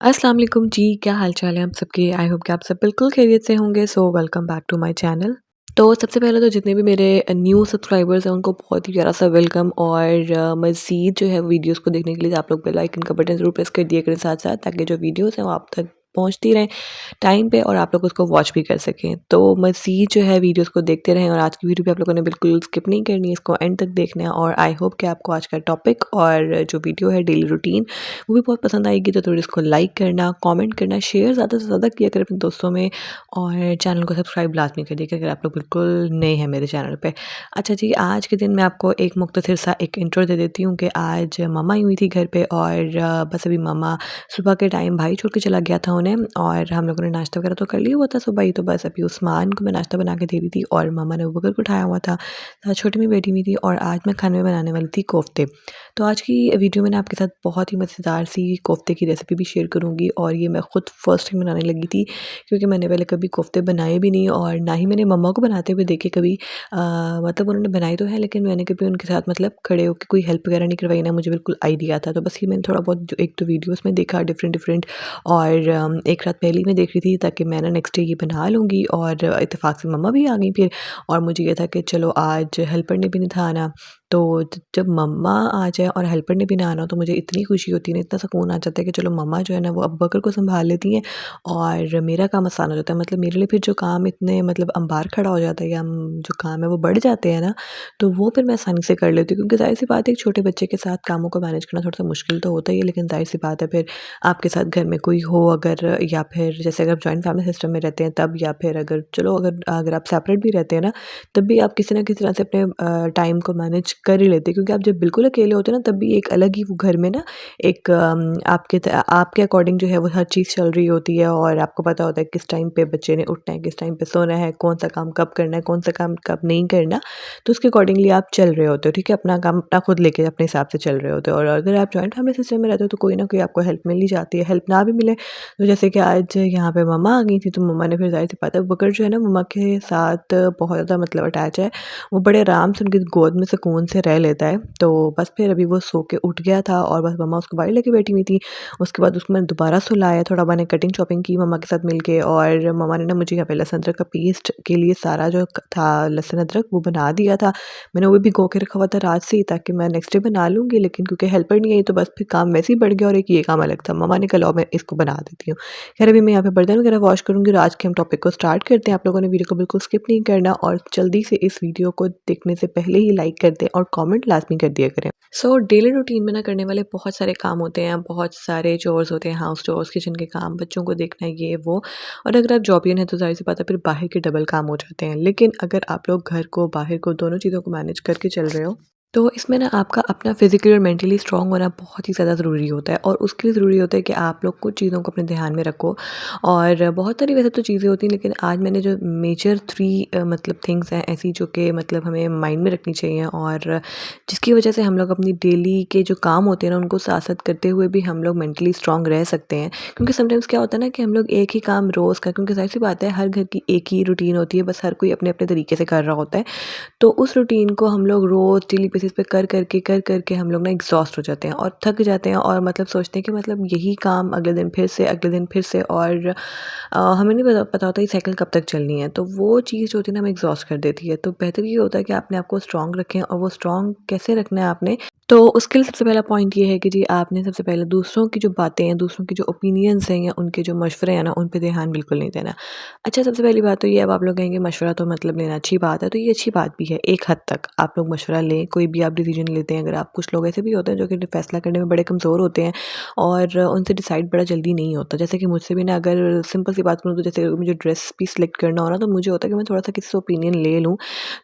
अस्सलाम वालेकुम जी, क्या हाल-चाल है आप सबके? आई होप कि आप सब बिल्कुल खैरियत से होंगे। So welcome back to my channel. तो सबसे पहले तो जितने भी मेरे न्यू सब्सक्राइबर्स हैं उनको बहुत ही प्यारा-सा वेलकम और मज़ीद जो है वीडियोज़ को देखने के लिए आप लोग बेल आइकन का बटन ज़रूर प्रेस कर दिया करें साथ-साथ, ताकि जो वीडियोज़ हैं वो आप तक पहुँचती रहें टाइम पे और आप लोग उसको वॉच भी कर सकें। तो मज़ीद जो है वीडियोज़ को देखते रहें और आज की वीडियो भी आप लोगों ने बिल्कुल स्किप नहीं करनी है, इसको एंड तक देखना है और आई होप कि आपको आज का टॉपिक और जो वीडियो है डेली रूटीन वो भी बहुत पसंद आएगी। तो थोड़ी इसको लाइक करना, कमेंट करना, शेयर ज़्यादा से ज़्यादा किया करें अपने दोस्तों में और चैनल को सब्सक्राइब लाज़मी कर दिया अगर आप लोग बिल्कुल नए हैं मेरे चैनल पे। अच्छा जी, आज के दिन मैं आपको एक मुख्तसर सा एक इंट्रो दे देती हूँ कि आज मम्मा आई हुई थी घर पे और बस अभी मम्मा सुबह के टाइम भाई छोड़ के चला गया था उन्हें और हम लोगों ने नाश्ता वगैरह तो कर लिया हुआ था सुबह ही। तो बस अभी उस्मान को मैं नाश्ता बना के दे रही थी और मम्मा ने बकर को उठाया हुआ था, छोटी में बैठी हुई थी और आज मैं खाने में बनाने वाली थी कोफ्ते। तो आज की वीडियो में ना आपके साथ बहुत ही मज़ेदार सी कोफ्ते की रेसिपी भी शेयर करूँगी और ये मैं खुद फर्स्ट टाइम बनाने लगी थी, क्योंकि मैंने पहले कभी कोफ्ते बनाए भी नहीं और ना ही मैंने मम्मा को बनाते हुए देखे कभी। मतलब उन्होंने बनाए तो हैं लेकिन मैंने कभी उनके साथ मतलब खड़े होकर कोई हेल्प वगैरह नहीं करवाई, ना मुझे बिल्कुल आइडिया था। तो बस ये मैंने थोड़ा बहुत जो एक तो वीडियोज़ में देखा डिफरेंट डिफरेंट और एक रात पहले ही मैं देख रही थी ताकि मैं ना नेक्स्ट डे ये बना लूँगी और इत्तेफाक से मम्मा भी आ गई फिर। और मुझे ये था कि चलो आज हेल्पर ने भी नहीं था आना, तो जब मम्मा आ जाए और हेल्पर ने भी ना आना हो तो मुझे इतनी खुशी होती है ना, इतना सुकून आ जाता है कि चलो मम्मा जो है ना वो अबू बकर को सँभाल लेती हैं और मेरा काम आसान हो जाता है। मतलब मेरे लिए फिर जो काम इतने मतलब अंबार खड़ा हो जाता है या जो काम है वो बढ़ जाते हैं ना, तो वो फिर मैं आसानी से कर लेती हूँ, क्योंकि ज़ाहिर-सी बात है एक छोटे बच्चे के साथ कामों को मैनेज करना थोड़ा-सा मुश्किल तो होता ही है, लेकिन ज़ाहिर-सी बात है फिर आपके साथ घर में कोई हो अगर, या फिर जैसे अगर आप जॉइंट फैमिली सिस्टम में रहते हैं तब, या फिर अगर चलो अगर अगर आप सेपरेट भी रहते हैं ना, तब भी आप किसी ना किसी तरह से अपने टाइम को मैनेज कर ही लेते हैं, क्योंकि आप जब बिल्कुल अकेले होते हैं ना तब भी एक अलग ही वो घर में ना एक आपके अकॉर्डिंग जो है वो हर चीज़ चल रही होती है और आपको पता होता है किस टाइम पे बच्चे ने उठना है, किस टाइम पे सोना है, कौन सा काम कब करना है, कौन सा काम कब नहीं करना। तो उसके अकॉर्डिंगली आप चल रहे होते हो, ठीक है? अपना काम अपना खुद लेके अपने हिसाब से चल रहे होते हो और अगर आप जॉइंट फैमिली सिस्टम में रहते हो तो कोई ना कोई आपको हेल्प मिल ही जाती है। हेल्प ना भी मिले तो जैसे कि आज यहाँ पे मम्मा आ गई थी, तो मम्मा ने फिर ज़ाहिर-सी बात है, बकर जो है ना मम्मा के साथ बहुत ज़्यादा मतलब अटैच है। वो बड़े आराम से उनकी गोद में सुकून से रह लेता है। तो बस फिर अभी वो सो के उठ गया था और बस मम्मा उसको बाहर लेके बैठी हुई थी। उसके बाद उसको मैंने दोबारा सुलाया, थोड़ा मैंने कटिंग शॉपिंग की मम्मा के साथ मिलके और मम्मा ने ना मुझे यहाँ पे लहसुन अदरक का पेस्ट के लिए सारा जो था लहसुन अदरक वो बना दिया था। मैंने वो भी भिगो के रखा हुआ था रात से ही, ताकि मैं नेक्स्ट डे बना लूँगी, लेकिन क्योंकि हेल्पर नहीं आई तो बस फिर काम वैसे ही बढ़ गया और एक ये काम अलग था। मम्मा ने कहा लाओ मैं इसको बना देती हूँ। खैर अभी मैं यहाँ पे बर्तन वगैरह वॉश करूँगी और आज के हम टॉपिक को स्टार्ट करते हैं। आप लोगों ने वीडियो को बिल्कुल स्किप नहीं करना और जल्दी से इस वीडियो को देखने से पहले ही लाइक कर दें और कमेंट लाज़मी कर दिया करें। सो डेली रूटीन में ना करने वाले बहुत सारे काम होते हैं, बहुत सारे चोर्स होते हैं, हाउस चोर्स, किचन के काम, बच्चों को देखना, ये वो। और अगर आप जॉबियन हैं तो ज़ाहिर-सी बात है फिर बाहर के डबल काम हो जाते हैं। लेकिन अगर आप लोग घर को, बाहर को, दोनों चीज़ों को मैनेज करके चल रहे हो, तो इसमें ना आपका अपना फिज़िकली और मेंटली स्ट्रॉन्ग होना बहुत ही ज़्यादा ज़रूरी होता है और उसके लिए ज़रूरी होता है कि आप लोग कुछ चीज़ों को अपने ध्यान में रखो। और बहुत सारी वैसे तो चीज़ें होती हैं, लेकिन आज मैंने जो मेजर 3 मतलब थिंग्स हैं ऐसी जो कि मतलब हमें माइंड में रखनी चाहिए और जिसकी वजह से हम लोग अपनी डेली के जो काम होते हैं ना उनको साथ-साथ करते हुए भी हम लोग मेंटली स्ट्रॉन्ग रह सकते हैं। क्योंकि समटाइम्स क्या होता है ना कि हम लोग एक ही काम रोज़ का, क्योंकि ज़ाहिर-सी बात है हर घर की एक ही रूटीन होती है, बस हर कोई अपने-अपने तरीके से कर रहा होता है। तो उस रूटीन को हम लोग रोज़ डेली बेसिस पे कर करके हम लोग ना एग्ज़ॉस्ट हो जाते हैं और थक जाते हैं और मतलब सोचते हैं कि मतलब यही काम अगले दिन फिर से, अगले दिन फिर से और हमें नहीं पता होता ये साइकिल कब तक चलनी है। तो वो चीज़ जो होती है ना हमें एग्ज़ॉस्ट कर देती है। तो बेहतर ये होता है कि अपने आप को स्ट्रॉन्ग रखें और वो स्ट्रॉन्ग कैसे रखना है आपने, तो उसके लिए सबसे पहला पॉइंट ये है कि जी आपने सबसे पहले दूसरों की जो बातें हैं, दूसरों की जो ओपिनियंस हैं या उनके जो मशवरे हैं ना, उन पे ध्यान बिल्कुल नहीं देना। अच्छा, सबसे पहली बात तो ये, अब आप लोग कहेंगे मशवरा तो मतलब लेना अच्छी बात है, तो ये अच्छी बात भी है एक हद तक। आप लोग मशवरा लें, कोई भी आप डिसीज़न लेते हैं, अगर आप, कुछ लोग ऐसे भी होते हैं जो कि फैसला करने में बड़े कमज़ोर होते हैं और उनसे डिसाइड बड़ा जल्दी नहीं होता। जैसे कि मुझसे भी ना, अगर सिंपल सी बात करूँ तो जैसे मुझे ड्रेस भी सिलेक्ट करना हो ना, तो मुझे होता है कि मैं थोड़ा-सा किसी से ओपिनियन ले लूँ,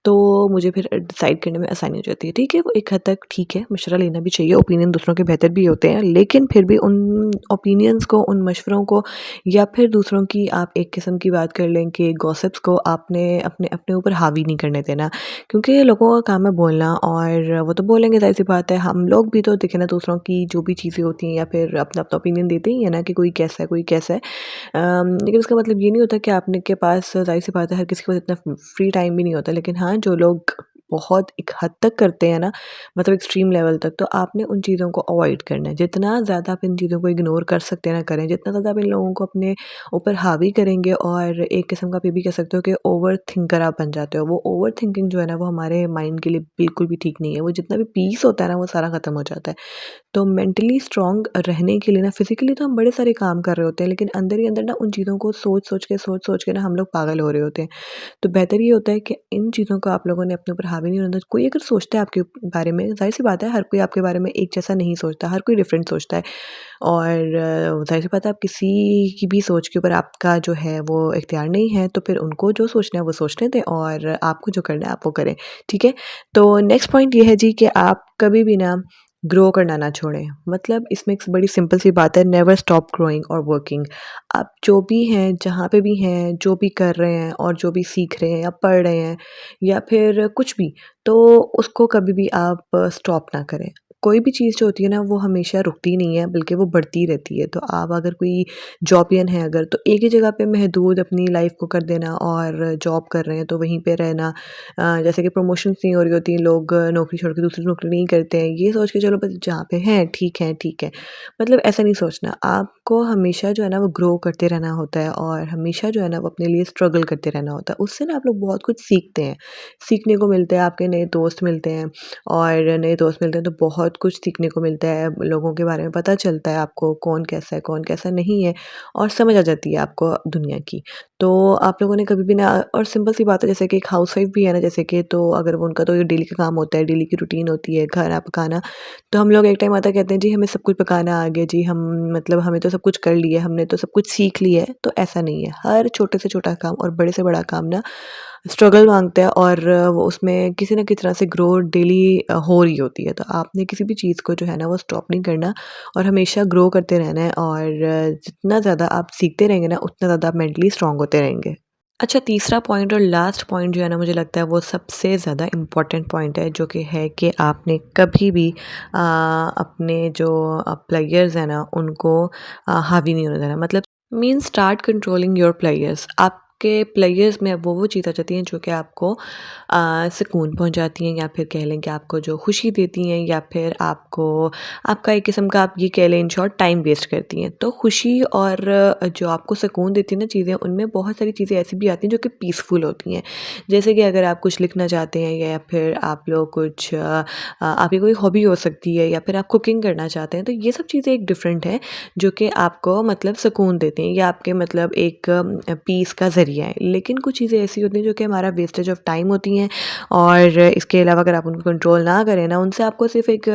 तो मुझे फिर डिसाइड करने में आसानी हो जाती है। ठीक है, वो एक हद तक ठीक है, मशवरा लेना भी चाहिए, ओपिनियन दूसरों के बेहतर भी होते हैं, लेकिन फिर भी उन ओपिनियंस को, उन मशवरों को या फिर दूसरों की, आप एक किस्म की बात कर लें कि गॉसिप्स को आपने अपने अपने ऊपर हावी नहीं करने देना। क्योंकि लोगों का काम है बोलना और वो तो बोलेंगे, ज़ाहिर-सी बात है। हम लोग भी तो देखें ना, दूसरों की जो भी चीज़ें होती हैं या फिर अपना-अपना ओपिनियन देते ही हैं ना कि कोई कैसा है, कोई कैसा है। लेकिन उसका मतलब ये नहीं होता कि आपने के पास, ज़ाहिर-सी बात है हर किसी के पास इतना फ्री टाइम भी नहीं होता। लेकिन हाँ, जो लोग बहुत एक हद तक करते हैं ना, मतलब एक्सट्रीम लेवल तक, तो आपने उन चीज़ों को अवॉइड करना है। जितना ज़्यादा आप इन चीज़ों को इग्नोर कर सकते हैं ना करें, जितना ज़्यादा आप इन लोगों को अपने ऊपर हावी करेंगे और एक किस्म का आप ये भी कह सकते हो कि ओवर थिंकर आप बन जाते हो। वो ओवर थिंकिंग जो है ना वो हमारे माइंड के लिए बिल्कुल भी ठीक नहीं है। वो जितना भी पीस होता है ना वो सारा खत्म हो जाता है। तो मेंटली स्ट्रॉन्ग रहने के लिए ना फिज़िकली तो हम बड़े सारे काम कर रहे होते हैं, लेकिन अंदर ही अंदर ना उन चीज़ों को सोच-सोच के ना हम लोग पागल हो रहे होते हैं। तो बेहतर ये होता है कि इन चीज़ों को आप लोगों ने अपने ऊपर हावी नहीं होने देना। कोई अगर सोचता है आपके बारे में, ज़ाहिर-सी बात है हर कोई आपके बारे में एक जैसा नहीं सोचता, हर कोई डिफरेंट सोचता है। और ज़ाहिर-सी बात है आप किसी की भी सोच के ऊपर आपका जो है वो इख्तियार नहीं है, तो फिर उनको जो सोचना है वो सोचने दें और आपको जो करना है आप वो करें, ठीक है? तो नेक्स्ट पॉइंट ये है जी कि आप कभी भी ना ग्रो करना ना छोड़ें। मतलब इसमें एक बड़ी सिंपल सी बात है, नेवर स्टॉप ग्रोइंग और वर्किंग। आप जो भी हैं, जहाँ पे भी हैं, जो भी कर रहे हैं और जो भी सीख रहे हैं या पढ़ रहे हैं या फिर कुछ भी, तो उसको कभी भी आप स्टॉप ना करें। कोई भी चीज़ जो होती है ना वो हमेशा रुकती नहीं है, बल्कि वो बढ़ती रहती है। तो आप अगर कोई जॉबियन है अगर, तो एक ही जगह पे महदूद अपनी लाइफ़ को कर देना और जॉब कर रहे हैं तो वहीं पे रहना, जैसे कि प्रमोशंस नहीं हो रही होती, लोग नौकरी छोड़ के दूसरी नौकरी नहीं करते हैं, ये सोच के चलो बस जहाँ पे हैं ठीक है, ठीक है। मतलब ऐसा नहीं सोचना, आपको हमेशा जो है ना वो ग्रो करते रहना होता है और हमेशा जो है ना वो अपने लिए स्ट्रगल करते रहना होता है। उससे ना आप लोग बहुत कुछ सीखते हैं, सीखने को मिलता है, आपके नए दोस्त मिलते हैं और नए दोस्त मिलते हैं तो बहुत कुछ सीखने को मिलता है, लोगों के बारे में पता चलता है आपको, कौन कैसा है, कौन कैसा नहीं है और समझ आ जाती है आपको दुनिया की। तो आप लोगों ने कभी भी ना, और सिंपल सी बात है जैसे कि एक हाउसवाइफ भी है ना जैसे कि, तो अगर वो उनका तो ये डेली का काम होता है, डेली की रूटीन होती है, खाना पकाना, तो हम लोग एक टाइम आता है कहते हैं जी हमें सब कुछ पकाना आ गया जी, हम मतलब हमें तो सब कुछ कर लिया, हमने तो सब कुछ सीख लिया है, तो ऐसा नहीं है। हर छोटे से छोटा काम और बड़े से बड़ा काम ना स्ट्रगल माँगता है और वो उसमें किसी न किसी तरह से ग्रो डेली हो रही होती है। तो आपने किसी भी चीज़ को जो है ना वो स्टॉप नहीं करना और हमेशा ग्रो करते रहना है और जितना ज़्यादा आप सीखते रहेंगे ना उतना ज़्यादा आप मेंटली स्ट्रॉन्ग होते रहेंगे। अच्छा, तीसरा पॉइंट और लास्ट पॉइंट जो है ना मुझे लगता है वो सबसे ज़्यादा इम्पोर्टेंट पॉइंट है, जो कि है कि आपने कभी भी अपने जो प्लेयर्स हैं ना उनको हावी नहीं होने देना। मतलब mean start controlling your players. आपके प्लेयर्स में वो चीज़ आ जाती हैं जो कि आपको सुकून पहुंचाती हैं, या फिर कह लें कि आपको जो खुशी देती हैं, या फिर आपको आपका एक किस्म का आप ये कह लें इन शॉर्ट टाइम वेस्ट करती हैं। तो खुशी और जो आपको सुकून देती है ना चीज़ें, उनमें बहुत सारी चीज़ें ऐसी भी आती हैं जो कि पीसफुल होती हैं। जैसे कि अगर आप कुछ लिखना चाहते हैं या फिर आप लोग कुछ आपकी कोई हॉबी हो सकती है या फिर आप कुकिंग करना चाहते हैं, तो ये सब चीज़ें एक डिफरेंट है जो कि आपको मतलब सुकून देते हैं या आपके मतलब एक पीस का ज़रिया है। लेकिन कुछ चीज़ें ऐसी होती हैं जो कि हमारा वेस्टेज ऑफ टाइम होती हैं और इसके अलावा अगर आप उनको कंट्रोल ना करें ना, उनसे आपको सिर्फ़ एक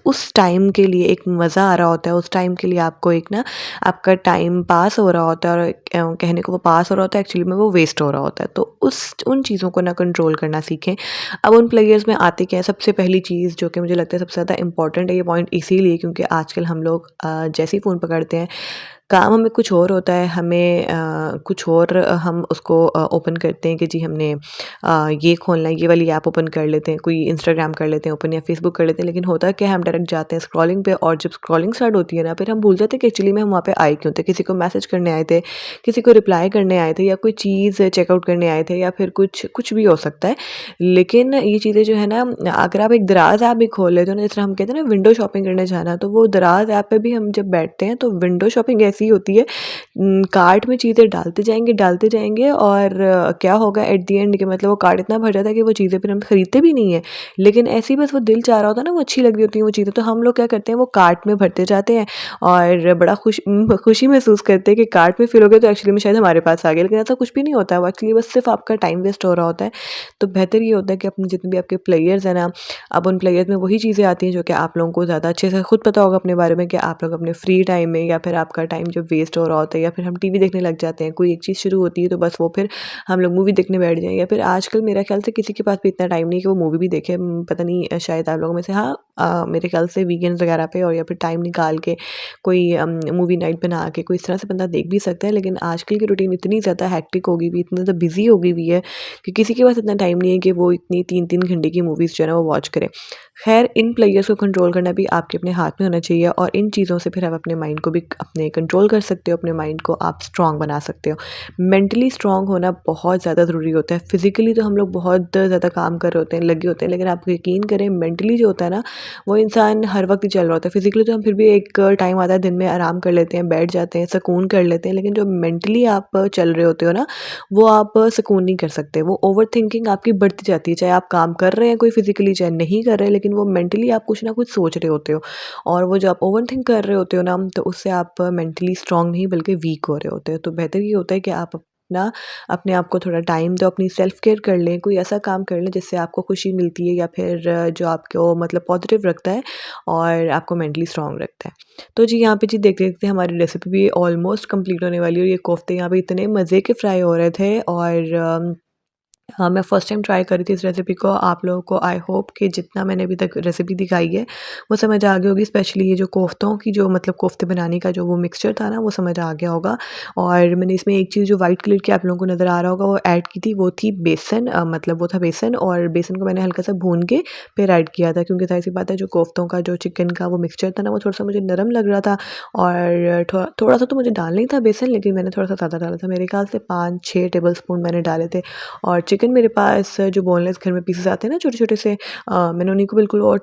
उस टाइम के लिए एक मज़ा आ रहा होता है, उस टाइम के लिए आपको एक ना आपका टाइम पास हो रहा होता है और कहने को वो पास हो रहा होता है, एक्चुअली में वो वेस्ट हो रहा होता है। तो उस उन चीज़ों को ना कंट्रोल करना सीखें। अब उन प्लेयर्स में आते क्या है, सबसे पहली चीज़ जो कि मुझे लगता है सबसे ज़्यादा इम्पॉर्टेंट है ये पॉइंट, इसीलिए क्योंकि आजकल हम लोग जैसे ही फ़ोन पकड़ते हैं, काम हमें कुछ और होता है, हमें कुछ और हम उसको ओपन करते हैं कि जी हमने ये खोलना है, ये वाली ऐप ओपन कर लेते हैं, कोई इंस्टाग्राम कर लेते हैं ओपन या फेसबुक कर लेते हैं। लेकिन होता क्या है, हम डायरेक्ट जाते हैं स्क्रॉलिंग पे और जब स्क्रॉलिंग स्टार्ट होती है ना फिर हम भूल जाते हैं कि एक्चुअली में हम वहाँ पे आए क्यों थे। किसी को मैसेज करने आए थे, किसी को रिप्लाई करने आए थे, या कोई चीज़ चेकआउट करने आए थे, या फिर कुछ कुछ भी हो सकता है। लेकिन ये चीज़ें जो है ना, अगर आप एक दराज़ ऐप भी खोल लेते हो ना, जैसे हम कहते हैं ना विंडो शॉपिंग करने जाना, तो वो दराज़ ऐप पे भी हम जब बैठते हैं तो विंडो शॉपिंग ऐसी होती है, कार्ट में चीज़ें डालते जाएँगे और क्या होगा एट द एंड, कि मतलब वो कार्ट इतना भर जाता है कि वो चीज़ें फिर हम खरीदते भी नहीं हैं। लेकिन ऐसे ही बस वो दिल चाह रहा होता है ना, वो अच्छी लग रही होती हैं वो चीज़ें, तो हम लोग क्या करते हैं वो कार्ट में भरते जाते हैं और बड़ा खुशी महसूस करते हैं कि कार्ट में फिल हो गया तो एक्चुअली में शायद हमारे पास आ गया। लेकिन ऐसा कुछ भी नहीं होता है, वो एक्चुअली बस सिर्फ़ आपका टाइम वेस्ट हो रहा होता है। तो बेहतर ये होता है कि अपने जितने भी आपके प्लेयर्स हैं ना, अब उन प्लेयर्स में वही चीज़ें आती हैं जो कि आप लोगों को ज़्यादा अच्छे से खुद पता होगा अपने बारे में, कि आप लोग अपने फ्री टाइम में या फिर आपका टाइम जब वेस्ट हो रहा होता है या फिर हम टीवी देखने लग जाते हैं, कोई एक चीज़ शुरू होती है तो बस वो फिर हम लोग मूवी देखने बैठ जाएँ, या फिर आजकल मेरा ख्याल से किसी के पास भी इतना टाइम नहीं है कि वो मूवी भी देखे। पता नहीं शायद आप लोगों में से हाँ, मेरे ख्याल से वीकेंड्स वगैरह पे और या फिर टाइम निकाल के कोई मूवी नाइट बना के कोई इस तरह से बंदा देख भी सकता है। लेकिन आजकल की रूटीन इतनी ज़्यादा हेक्टिक हो गई हुई, इतनी ज़्यादा बिजी हो गई हुई है कि किसी के पास इतना टाइम नहीं है कि वो इतनी 3-3 घंटे की मूवीज़ जो है ना वो वॉच करे। खैर, इन प्लेयर्स को कंट्रोल करना भी आपके अपने हाथ में होना चाहिए और इन चीज़ों से फिर आप अपने माइंड को भी अपने कंट्रोल कर सकते हो, अपने माइंड को आप स्ट्रॉन्ग बना सकते हो। मेंटली स्ट्रॉन्ग होना बहुत ज़्यादा ज़रूरी होता है। फिज़िकली तो हम लोग बहुत ज़्यादा काम कर रहे होते हैं, लगे होते हैं, लेकिन आप यकीन करें मेंटली जो होता है ना, वो इंसान हर वक़्त ही चल रहा होता है। फिज़िकली तो हम फिर भी एक टाइम आता है दिन में आराम कर लेते हैं, बैठ जाते हैं, सुकून कर लेते हैं, लेकिन जो मेंटली आप चल रहे होते हो ना, वो आप सुकून नहीं कर सकते। वो ओवरथिंकिंग आपकी बढ़ती जाती है, चाहे आप काम कर रहे हैं कोई फिज़िकली, चाहे नहीं कर रहे हैं, लेकिन वो मेंटली आप कुछ ना कुछ सोच रहे होते हो और वो जो आप ओवरथिंक कर रहे होते हो ना, तो उससे आप मेंटली स्ट्रॉन्ग नहीं बल्कि वीक हो रहे होते हो। तो बेहतर ये होता है कि आप अपने आप को थोड़ा टाइम दो, अपनी सेल्फ केयर कर लें, कोई ऐसा काम कर लें जिससे आपको खुशी मिलती है या फिर जो आपको मतलब पॉजिटिव रखता है और आपको मेंटली स्ट्रॉन्ग रखता है। तो जी यहाँ पे जी देखते-देखते हमारी रेसिपी भी ऑलमोस्ट कंप्लीट होने वाली है और ये कोफ्ते यहाँ पे इतने मज़े के फ्राई हो रहे थे और हाँ, मैं फ़र्स्ट टाइम ट्राई कर रही थी इस रेसिपी को। आप लोगों को आई होप कि जितना मैंने अभी तक रेसिपी दिखाई है, वो समझ आ गई होगी। स्पेशली ये जो कोफ्तों की जो मतलब कोफ्ते बनाने का जो वो मिक्सचर था ना, वो समझ आ गया होगा। और मैंने इसमें एक चीज़ जो वाइट कलर की आप लोगों को नज़र आ रहा होगा, वो ऐड की थी, वो थी बेसन। मतलब वो था बेसन और बेसन को मैंने हल्का-सा भून के फिर ऐड किया था क्योंकि ज़ाहिर-सी बात है, जो कोफ्तों का जो चिकन का वो मिक्सचर था ना, वो थोड़ा-सा मुझे नरम लग रहा था और थोड़ा-सा तो मुझे डालना ही था बेसन, लेकिन मैंने थोड़ा-सा ज़्यादा डाला था। मेरे ख़्याल से 5-6 टेबल स्पून मैंने डाले थे और चिकन मेरे पास जो बोनलेस घर में पीसेस आते हैं ना छोटे-छोटे से, मैंने उन्हीं को बिल्कुल और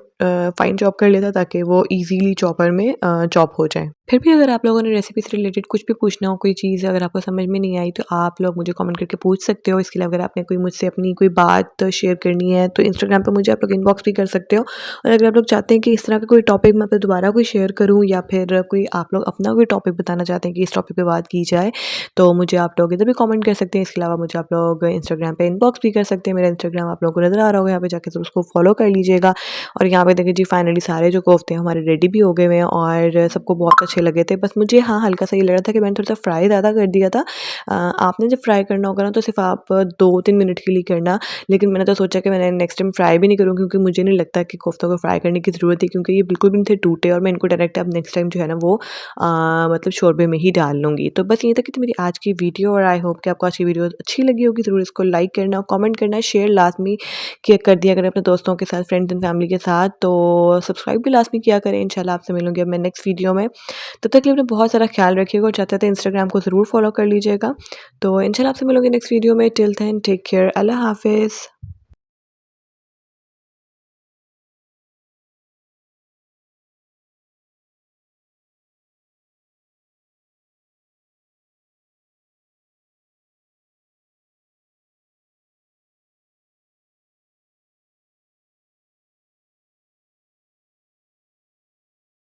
फाइन चॉप कर लिया था ताकि वो ईज़िली चॉपर में चॉप हो जाए। फिर भी अगर आप लोगों ने रेसिपी से रिलेटेड कुछ भी पूछना हो, कोई चीज़ अगर आपको समझ में नहीं आई, तो आप लोग मुझे कमेंट करके पूछ सकते हो। इसके अलावा अगर आपने कोई मुझसे अपनी कोई बात शेयर करनी है, तो इंस्टाग्राम पे मुझे आप लोग इनबॉक्स भी कर सकते हो। और अगर आप लोग चाहते हैं कि इस तरह का कोई टॉपिक मैं आपसे दोबारा कोई शेयर करूँ या फिर कोई आप लोग अपना कोई टॉपिक बताना चाहते हैं कि इस टॉपिक पे बात की जाए, तो मुझे आप लोग इधर भी कमेंट कर सकते हैं। इसके अलावा मुझे आप लोग इंस्टाग्राम पे इनबॉक्स भी कर सकते हैं। मेरा इंस्टाग्राम आप लोगों को नज़र आ रहा होगा, यहाँ पे जाके ज़रूर उसको फॉलो कर लीजिएगा। और यहाँ पे देखिए जी फाइनली सारे जो कोफ्ते हैं हमारे रेडी भी हो गए हुए हैं और सबको बहुत अच्छे लगे थे। बस मुझे हाँ, हल्का-सा ये लग रहा था कि मैंने थोड़ा-सा फ्राई ज़्यादा कर दिया था। आपने जब फ्राई करना होगा ना, तो सिर्फ़ आप 2-3 मिनट के लिए करना। लेकिन मैंने तो सोचा कि मैंने नेक्स्ट टाइम फ्राई भी नहीं करूँ क्योंकि मुझे नहीं लगता कि कोफ्तों को फ्राई करने की ज़रूरत है क्योंकि ये बिल्कुल भी नहीं थे टूटे और मैं इनको डायरेक्ट अब नेक्स्ट टाइम जो है ना वो मतलब शोरबे में ही डाल लूँगी। तो बस ये था कि थी मेरी आज की वीडियो और आई होप कि आपको आज की वीडियो अच्छी लगी होगी। ज़रूर इसको लाइक करना, कमेंट करना, शेयर लाज़मी किया कर दिया करें अपने दोस्तों के साथ, फ्रेंड्स एंड फैमिली के साथ। तो सब्सक्राइब भी लाज़मी किया करें। इंशाल्लाह आपसे मिलूँगी अब मैं नेक्स्ट वीडियो में। तब तक के लिए अपना बहुत सारा ख्याल रखिएगा और चाहते थे इंस्टाग्राम को ज़रूर फॉलो कर लीजिएगा। तो इंशाल्लाह आपसे मिलूँगी नेक्स्ट वीडियो में। Till then take care. अल्लाह हाफ़िज़।